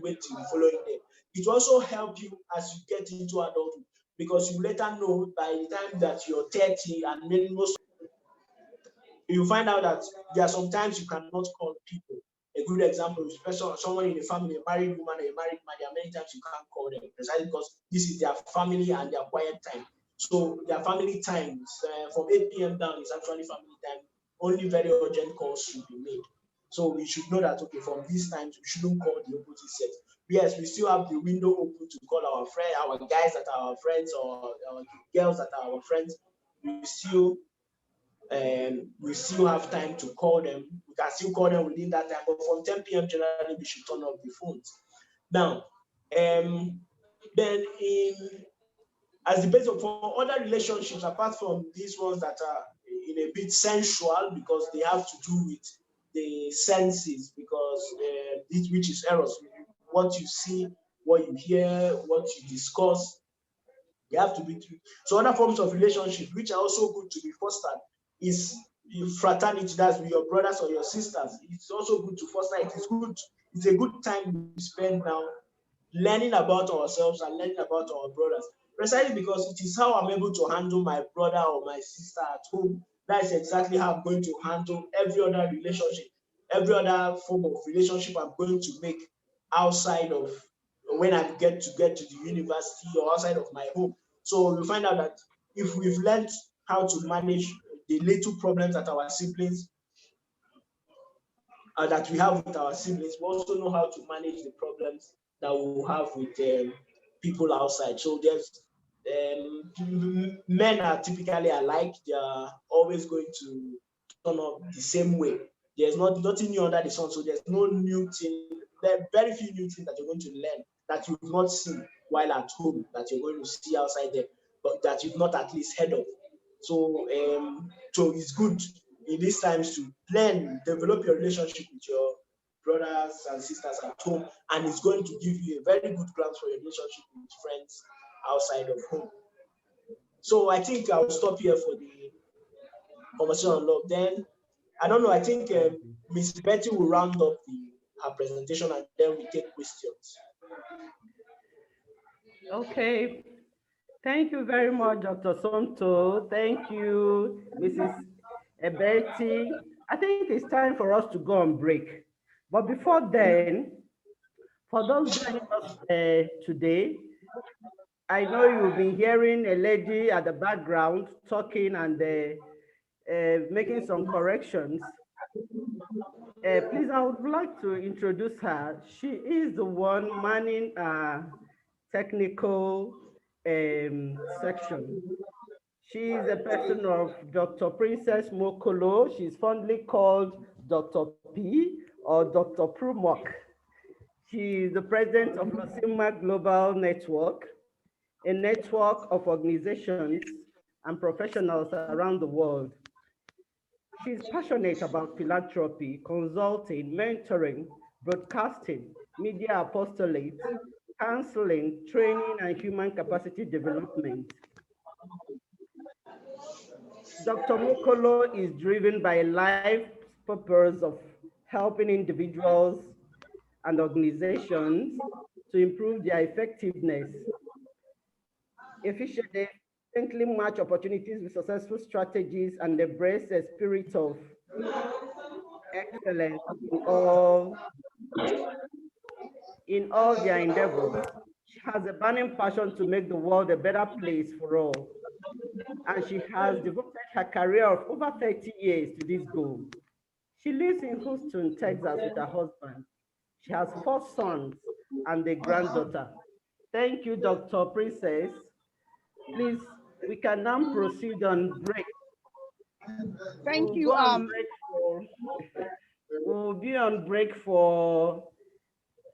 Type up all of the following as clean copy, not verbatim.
wait till the following day. It will also help you as you get into adulthood, because you later know by the time that you're 30, and then most you find out that there are sometimes you cannot call people. A good example is someone in a family, a married woman, a married man. There are many times you can't call them precisely because this is their family and their quiet time. So their family times from 8 p.m. down is actually family time. Only very urgent calls should be made. So we should know that, okay, from these times we shouldn't call the opposite sex. Yes, we still have the window open to call our friend, our guys that are our friends, or our girls that are our friends. We still we still have time to call them. We can still call them within that time, but from 10 p.m. generally we should turn off the phones. Now, then as the basis for other relationships, apart from these ones that are in a bit sensual because they have to do with the senses, because which is eros, what you see, what you hear, what you discuss, they have to be. So other forms of relationship which are also good to be fostered is fraternity. That's with your brothers or your sisters. It's also good to foster. It is good. It's a good time we spend now learning about ourselves and learning about our brothers. Precisely because it is how I'm able to handle my brother or my sister at home. That is exactly how I'm going to handle every other relationship, every other form of relationship I'm going to make outside of when I get to the university or outside of my home. So you find out that if we've learned how to manage the little problems that our siblings that we have with our siblings, we also know how to manage the problems that we have with people outside. So there's men are typically alike. They are always going to turn up the same way. There's nothing new under the sun. So there's no new thing. There are very few new things that you're going to learn that you've not seen while at home that you're going to see outside there, but that you've not at least heard of. So it's good in these times to learn, develop your relationship with your brothers and sisters at home, and it's going to give you a very good grounds for your relationship with friends outside of home. So I think I'll stop here for the conversation on love. Then I don't know. I think Miss Betty will round up her presentation, and then we take questions. Okay. Thank you very much, Dr. Somto. Thank you, Mrs. Betty. I think it's time for us to go on break. But before then, for those joining us today, I know you've been hearing a lady at the background talking and making some corrections. Please, I would like to introduce her. She is the one manning technical section. She is a person of Dr. Princess Mokolo. She's fondly called Dr. P or Dr. Prumok. She is the president of Losima Global Network, a network of organizations and professionals around the world. She's passionate about philanthropy, consulting, mentoring, broadcasting, media apostolate, counseling, training, and human capacity development. Dr. Mokolo is driven by a life purpose of helping individuals and organizations to improve their effectiveness, efficiently match opportunities with successful strategies, and embrace a spirit of excellence in all their endeavors. She has a burning passion to make the world a better place for all, and she has devoted her career of over 30 years to this goal. She lives in Houston, Texas with her husband. She has 4 sons and a granddaughter. Thank you, Dr. Princess. Please, we can now proceed on break. Thank We'll you. go on break for, we'll be on break for,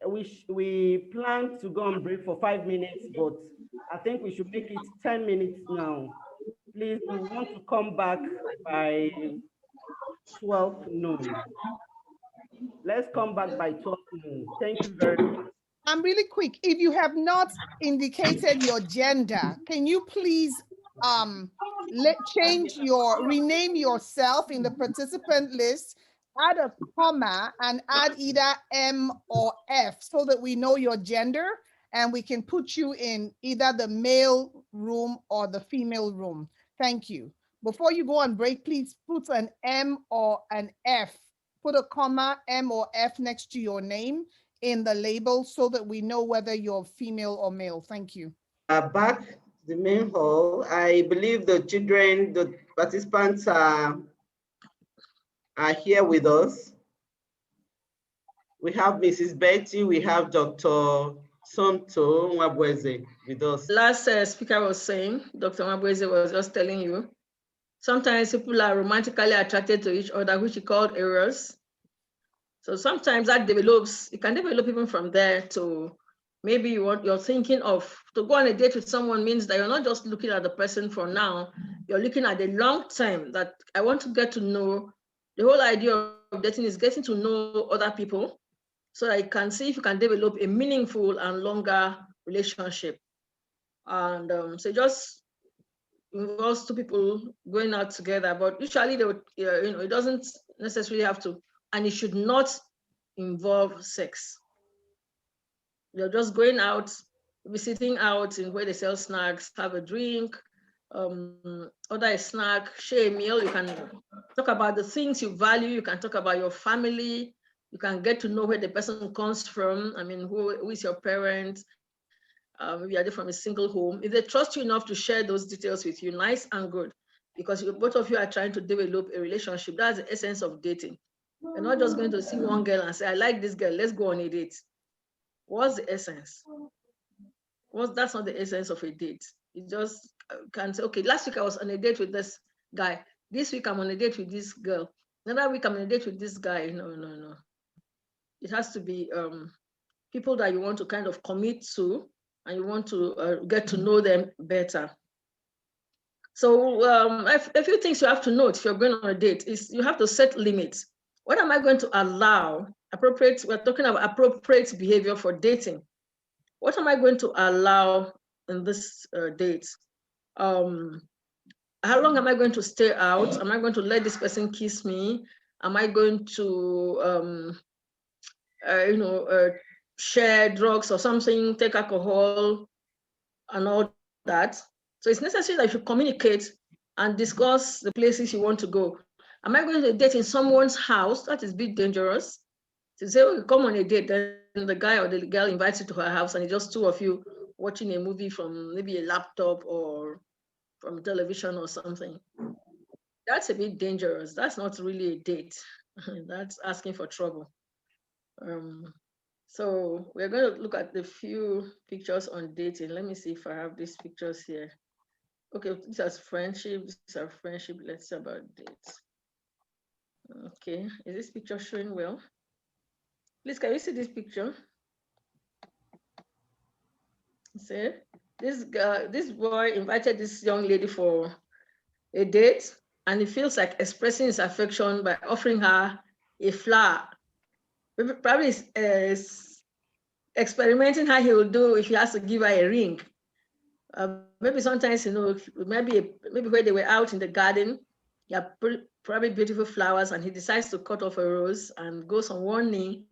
we plan to go on break for 5 minutes, but I think we should make it 10 minutes now. Please, we want to come back by 12 noon. Let's come back by 12 noon. Thank you very much. I'm really quick. If you have not indicated your gender, can you please rename yourself in the participant list add a comma and add either M or F so that we know your gender and we can put you in either the male room or the female room. Thank you. Before you go on break, please put an M or an F. Put a comma, M or F next to your name in the label so that we know whether you're female or male. Thank you. Back to the main hall. I believe the children, the participants are here with us. We have Mrs. Betty, we have Dr. Somto Nwabueze with us. Last speaker was saying, Dr. Nwabueze was just telling you, sometimes people are romantically attracted to each other, which he called eros. So sometimes that develops, it can develop even from there to maybe you're thinking of, to go on a date with someone means that you're not just looking at the person for now, you're looking at the long term, that I want to get to know. The whole idea of dating is getting to know other people so that you can see if you can develop a meaningful and longer relationship. And so just involves two people going out together, but usually they would, it doesn't necessarily have to, and it should not involve sex. You're just going out, be sitting out in where they sell snacks, have a drink, order a snack, share a meal. You can talk about the things you value. You can talk about your family. You can get to know where the person comes from. I mean, who is your parent? Maybe are they from a single home? If they trust you enough to share those details with you, nice and good, because both of you are trying to develop a relationship. That's the essence of dating. You're not just going to see one girl and say, I like this girl, let's go on a date. What's the essence? That's not the essence of a date. You just can say, okay, last week I was on a date with this guy. This week I'm on a date with this girl. Another week I'm on a date with this guy. No. It has to be people that you want to kind of commit to and you want to get to know them better. So a few things you have to note if you're going on a date is you have to set limits. What am I going to allow? We're talking about appropriate behavior for dating. What am I going to allow in this date? How long am I going to stay out? Am I going to let this person kiss me? Am I going to, share drugs or something, take alcohol and all that? So it's necessary that you communicate and discuss the places you want to go. Am I going to date in someone's house? That is a bit dangerous. To say, oh, come on a date, then the guy or the girl invites you to her house and it's just two of you watching a movie from maybe a laptop or from television or something. That's a bit dangerous. That's not really a date. That's asking for trouble. So we're going to look at the few pictures on dating. Let me see if I have these pictures here. Okay, these are friendship. These are friendship. Let's see about dates. Okay, is this picture showing well? Please, can you see this picture? See, this boy invited this young lady for a date, and he feels like expressing his affection by offering her a flower. Probably experimenting how he will do if he has to give her a ring. Maybe sometimes, maybe where they were out in the garden, they are probably beautiful flowers, and he decides to cut off a rose and goes on one knee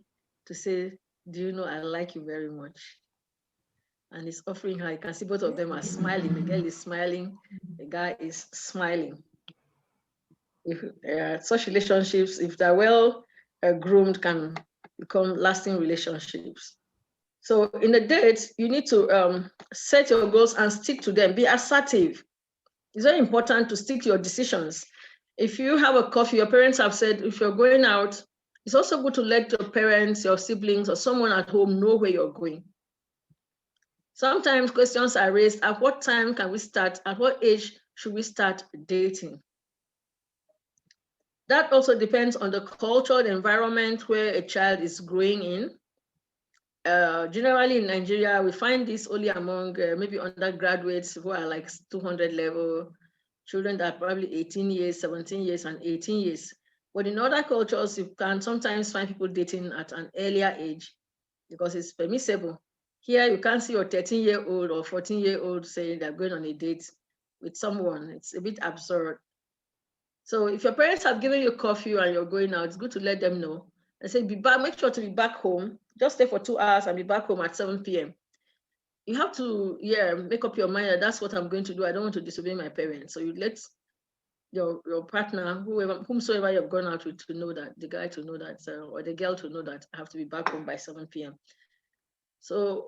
to say, do you know I like you very much? And he's offering her. You can see both of them are smiling. The girl is smiling, the guy is smiling. If such relationships, if they're well groomed, can become lasting relationships. So in the date, you need to set your goals and stick to them. Be assertive. It's very important to stick to your decisions. If you have a coffee, your parents have said, if you're going out, it's also good to let your parents, your siblings, or someone at home know where you're going. Sometimes questions are raised, at what time can we start? At what age should we start dating? That also depends on the culture, the environment where a child is growing in. Generally in Nigeria, we find this only among maybe undergraduates who are like 200 level, children that are probably 18 years, 17 years, and 18 years. But in other cultures, you can sometimes find people dating at an earlier age because it's permissible. Here, you can't see your 13-year-old or 14-year-old saying they're going on a date with someone. It's a bit absurd. So if your parents have given you curfew and you're going out, it's good to let them know and say, be back, make sure to be back home. Just stay for 2 hours and be back home at 7 p.m. You have to, make up your mind that that's what I'm going to do. I don't want to disobey my parents. So you let your partner, whomsoever you've gone out with, to know that, the guy to know that, or the girl to know that I have to be back home by 7 p.m. So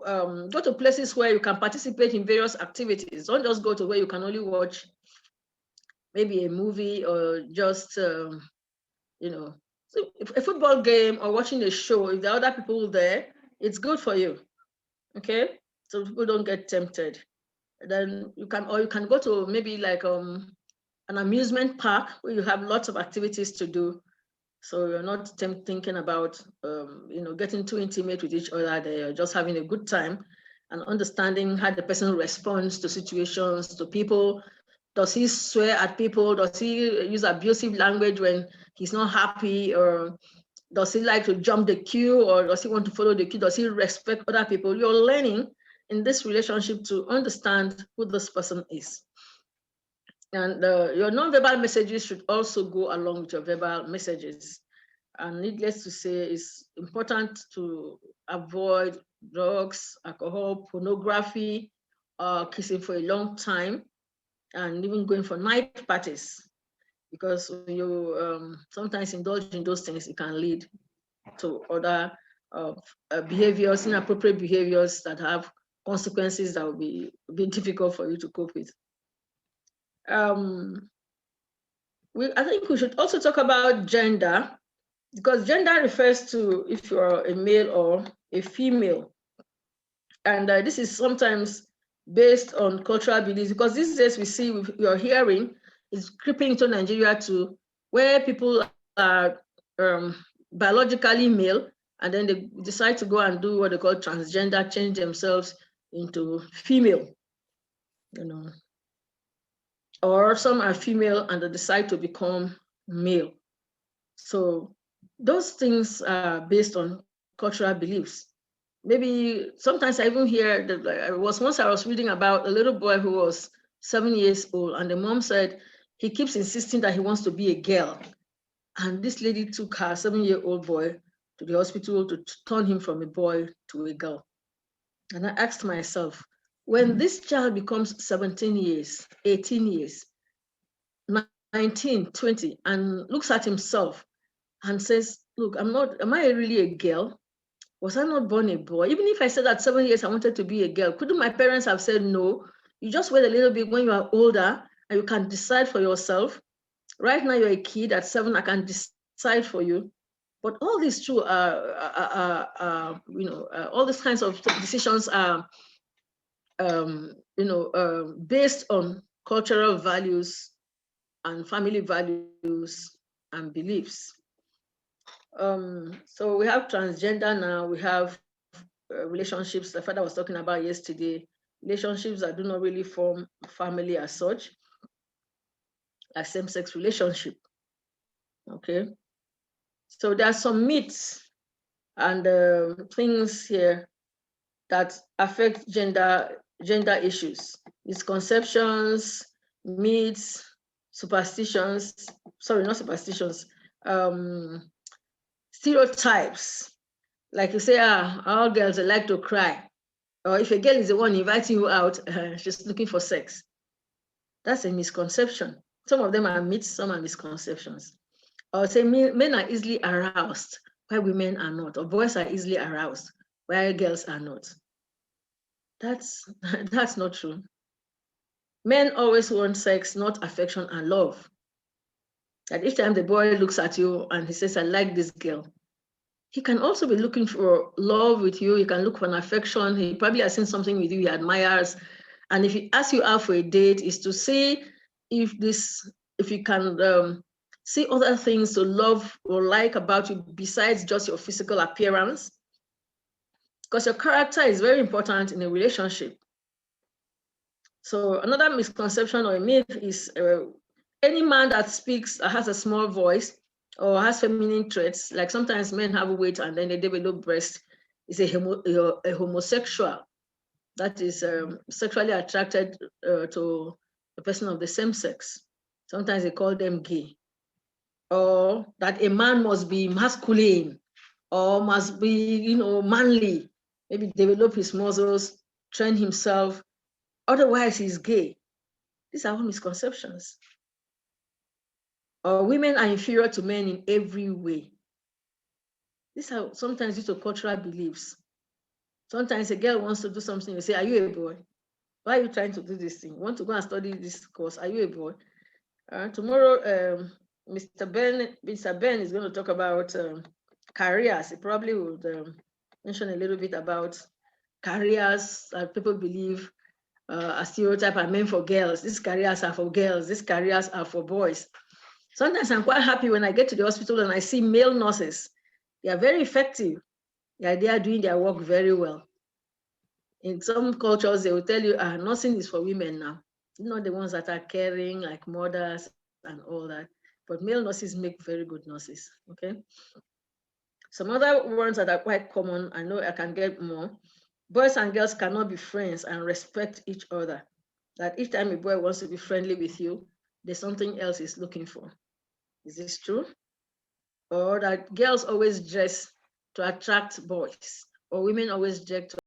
go to places where you can participate in various activities. Don't just go to where you can only watch maybe a movie or just, a football game or watching a show. If there are other people there, it's good for you, okay? So people don't get tempted. Then you can go to maybe like an amusement park where you have lots of activities to do. So you're not thinking about, getting too intimate with each other there. You're just having a good time and understanding how the person responds to situations, to people. Does he swear at people? Does he use abusive language when he's not happy? Or does he like to jump the queue? Or does he want to follow the queue? Does he respect other people? You're learning in this relationship to understand who this person is. And your non-verbal messages should also go along with your verbal messages. And needless to say, it's important to avoid drugs, alcohol, pornography, kissing for a long time, and even going for night parties. Because when you sometimes indulge in those things, it can lead to other behaviors, inappropriate behaviors that have consequences that will be difficult for you to cope with. I think we should also talk about gender, because gender refers to if you're a male or a female. And this is sometimes based on cultural beliefs, because these days we see, you're hearing, is creeping into Nigeria too, where people are biologically male, and then they decide to go and do what they call transgender, change themselves into female, or some are female and they decide to become male. So those things are based on cultural beliefs. Maybe sometimes I even hear that I was reading about a little boy who was 7 years old, and the mom said he keeps insisting that he wants to be a girl. And this lady took her 7-year-old boy to the hospital to turn him from a boy to a girl. And I asked myself, when this child becomes 17 years, 18 years, 19, 20, and looks at himself and says, look, am I really a girl? Was I not born a boy? Even if I said at 7 years I wanted to be a girl, couldn't my parents have said no? You just wait a little bit when you are older and you can decide for yourself. Right now you're a kid. At 7, I can decide for you. But all these two all these kinds of decisions are, based on cultural values and family values and beliefs. So we have transgender now. We have relationships the father was talking about yesterday, relationships that do not really form family as such, like same-sex relationship. Okay, so there are some myths and things here that affect gender issues, misconceptions, myths, superstitions. Sorry, not superstitions. Stereotypes. Like you say, all girls like to cry. Or if a girl is the one inviting you out, she's looking for sex. That's a misconception. Some of them are myths, some are misconceptions. Or say men are easily aroused, while women are not. Or boys are easily aroused, while girls are not. That's not true. Men always want sex, not affection and love. That each time the boy looks at you and he says, I like this girl, he can also be looking for love with you. He can look for an affection. He probably has seen something with you he admires. And if he asks you out for a date, is to see if you can see other things to love or like about you besides just your physical appearance. Because your character is very important in a relationship. So another misconception or a myth is any man that speaks, has a small voice, or has feminine traits, like sometimes men have weight and then they develop breast, is a homosexual. That is sexually attracted to a person of the same sex. Sometimes they call them gay. or that a man must be masculine or must be, manly, maybe develop his muscles, train himself, otherwise he's gay. These are all misconceptions. Or women are inferior to men in every way. These are sometimes due to cultural beliefs. Sometimes a girl wants to do something, you say, are you a boy? Why are you trying to do this thing? You want to go and study this course? Are you a boy? Tomorrow, Mr. Ben is going to talk about careers. He probably would mention a little bit about careers that people believe a stereotype are meant for girls. These careers are for girls. These careers are for boys. Sometimes I'm quite happy when I get to the hospital and I see male nurses. They are very effective. They are doing their work very well. In some cultures, they will tell you, nursing is for women now. Not the ones that are caring, like mothers and all that. But male nurses make very good nurses, okay? Some other ones that are quite common, I know I can get more. Boys and girls cannot be friends and respect each other. That each time a boy wants to be friendly with you, there's something else he's looking for. Is this true? Or that girls always dress to attract boys, or women always dress to